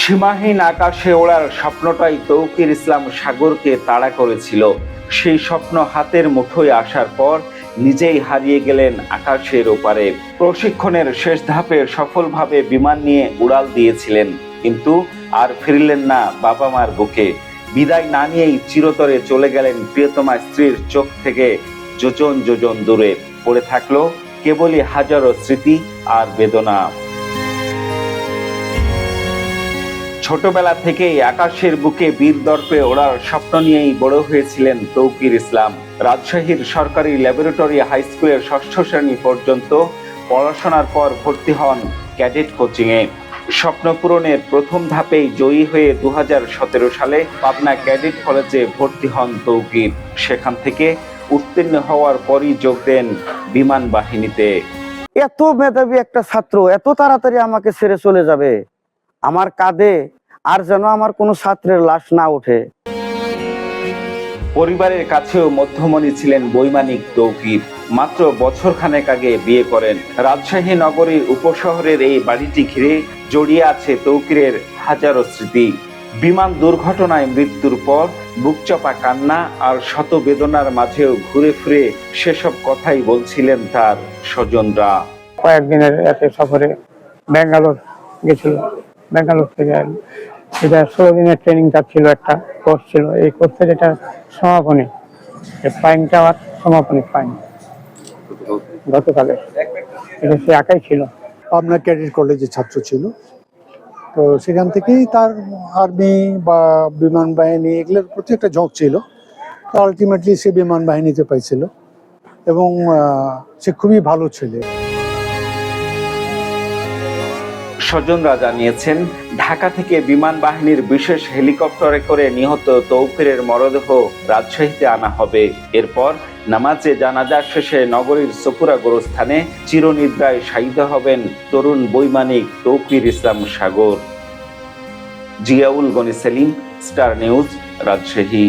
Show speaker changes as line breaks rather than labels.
সীমাহীন আকাশে ওড়ার স্বপ্নটাই তৌকির ইসলাম সাগরকে তাড়া করেছিল। সেই স্বপ্ন হাতের মুঠোয় আসার পর নিজেই হারিয়ে গেলেন আকাশের ওপারে। প্রশিক্ষণের শেষ ধাপে সফলভাবে বিমান নিয়ে উড়াল দিয়েছিলেন, কিন্তু আর ফিরলেন না বাবা মার বুকে। বিদায় না নিয়েই চিরতরে চলে গেলেন প্রিয়তমা স্ত্রীর চোখ থেকে যোজন যোজন দূরে। পড়ে থাকলো কেবলই হাজারো স্মৃতি আর বেদনা। ছোটবেলা থেকেই আকাশের বুকে বীর দর্পে ওড়ার স্বপ্ন নিয়েই বড় হয়েছিলেন তৌকির ইসলাম। রাজশাহীর সরকারি ল্যাবরেটরি হাই স্কুলের ষষ্ঠ শ্রেণী পর্যন্ত পড়াশোনার পর ভর্তি হন ক্যাডেট কোচিংয়ে। স্বপ্ন পূরণের প্রথম ধাপেই জয়ী হয়ে 2017 সালে পাবনা ক্যাডেট কলেজে ভর্তি হন তৌকির। সেখান থেকে উত্তীর্ণ হওয়ার পরই যোগ দেন বিমান বাহিনীতে।
এত মেধাবী একটা ছাত্র এত তাড়াতাড়ি আমাকে ছেড়ে চলে যাবে, আমার কাঁধে আর যেন আমার কোনো ছাত্রের লাশ না ওঠে।
পরিবারের কাছেও মধ্যমণি ছিলেন বৈমানিক তৌকির। মাত্র বছরখানেক আগে বিয়ে করেন। রাজশাহী নগরীর উপশহরের এই বাড়িটি ঘিরে জড়িয়ে আছে তৌকিরের হাজারো স্মৃতি। বিমান দুর্ঘটনায় মৃত্যুর পর বুকচাপা কান্না আর শত বেদনার মাঝেও ঘুরে ফিরে সেসব কথাই বলছিলেন তার স্বজনরা।
কয়েকদিনের এতে সফরে ব্যাঙ্গালোর গেছিল। ব্যাঙ্গালোর থেকে এটা 16 দিনের ট্রেনিং ছিল, একটা কোর্স ছিল। এই কোর্সের এটা সমাপনী, ফ্লাইং টাওয়ার সমাপনী ফ্লাইং গতকালে। এটা সে একাই ছিল।
পাবনা ক্যাডেট কলেজের ছাত্র ছিল, তো সেখান থেকেই তার আর্মি বা বিমান বাহিনী এগুলোর প্রতি একটা ঝোঁক ছিল। তো আলটিমেটলি সে বিমান বাহিনীতে পাইছিল এবং সে খুবই ভালো ছেলে।
স্বজনরা জানিয়েছেন, ঢাকা থেকে বিমান বাহিনীর বিশেষ হেলিকপ্টারে করে নিহত তৌকিরের মরদেহ রাজশাহীতে আনা হবে। এরপর নামাজে জানাজা শেষে নগরীর সফুরা গোরস্থানে চিরনিদ্রায় শায়িত হবেন তরুণ বৈমানিক তৌকির ইসলাম সাগর। Ziaul Gani Selim, Star News, Rajshahi.